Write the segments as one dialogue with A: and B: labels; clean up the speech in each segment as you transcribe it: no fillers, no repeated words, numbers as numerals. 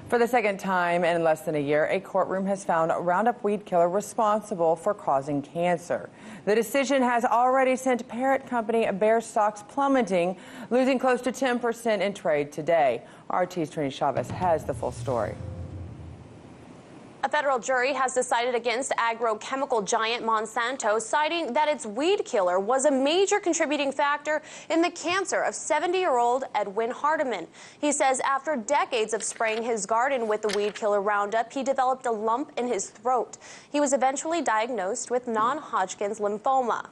A: For the second time in less than a year, a courtroom has found a Roundup weed killer responsible for causing cancer. The decision has already sent parent company Bayer stocks plummeting, losing close to 10% in trade today. RT's Trinity Chavez has the full story.
B: A federal jury has decided against agrochemical giant Monsanto, citing that its weed killer was a major contributing factor in the cancer of 70-year-old Edwin Hardeman. He says after decades of spraying his garden with the weed killer Roundup, he developed a lump in his throat. He was eventually diagnosed with non-Hodgkin's lymphoma.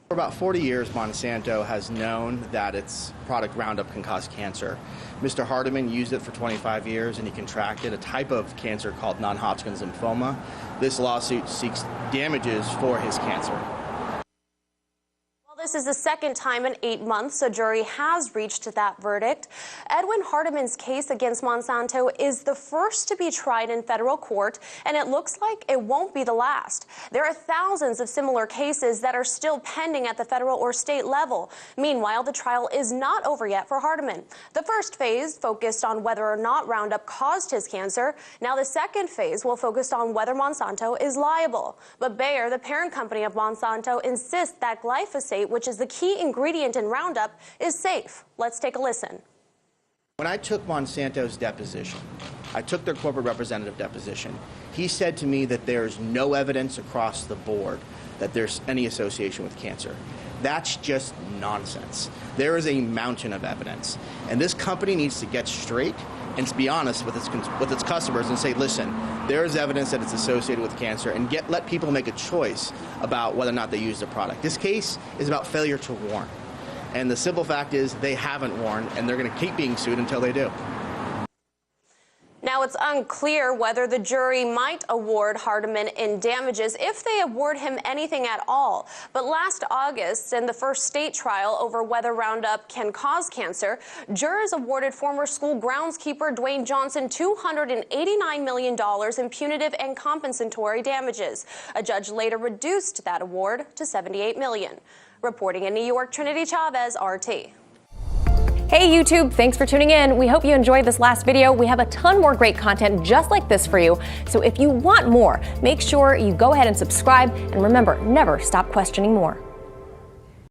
C: For about 40 years, Monsanto has known that its product Roundup can cause cancer. Mr. Hardeman used it for 25 years and he contracted a type of cancer called non-Hodgkin's lymphoma. This lawsuit seeks damages for his cancer.
B: This is the second time in 8 months a jury has reached that verdict. Edwin Hardeman's case against Monsanto is the first to be tried in federal court, and it looks like it won't be the last. There are thousands of similar cases that are still pending at the federal or state level. Meanwhile, the trial is not over yet for Hardeman. The first phase focused on whether or not Roundup caused his cancer. Now the second phase will focus on whether Monsanto is liable. But Bayer, the parent company of Monsanto, insists that glyphosate, which is the key ingredient in Roundup, is safe. Let's take a listen.
C: When I took Monsanto's deposition, I took their corporate representative deposition, he said to me that there's no evidence across the board that there's any association with cancer. That's just nonsense. There is a mountain of evidence. And this company needs to get straight and to be honest with its customers and say, listen, there is evidence that it's associated with cancer, and let people make a choice about whether or not they use the product. This case is about failure to warn. And the simple fact is they haven't warned, and they're going to keep being sued until they do.
B: Now, it's unclear whether the jury might award Hardeman in damages if they award him anything at all. But last August, in the first state trial over whether Roundup can cause cancer, jurors awarded former school groundskeeper Dwayne Johnson $289 million in punitive and compensatory damages. A judge later reduced that award to $78 million. Reporting in New York, Trinity Chavez, RT.
D: Hey YouTube, thanks for tuning in. We hope you enjoyed this last video. We have a ton more great content just like this for you. So if you want more, make sure you go ahead and subscribe, and remember, never stop questioning more.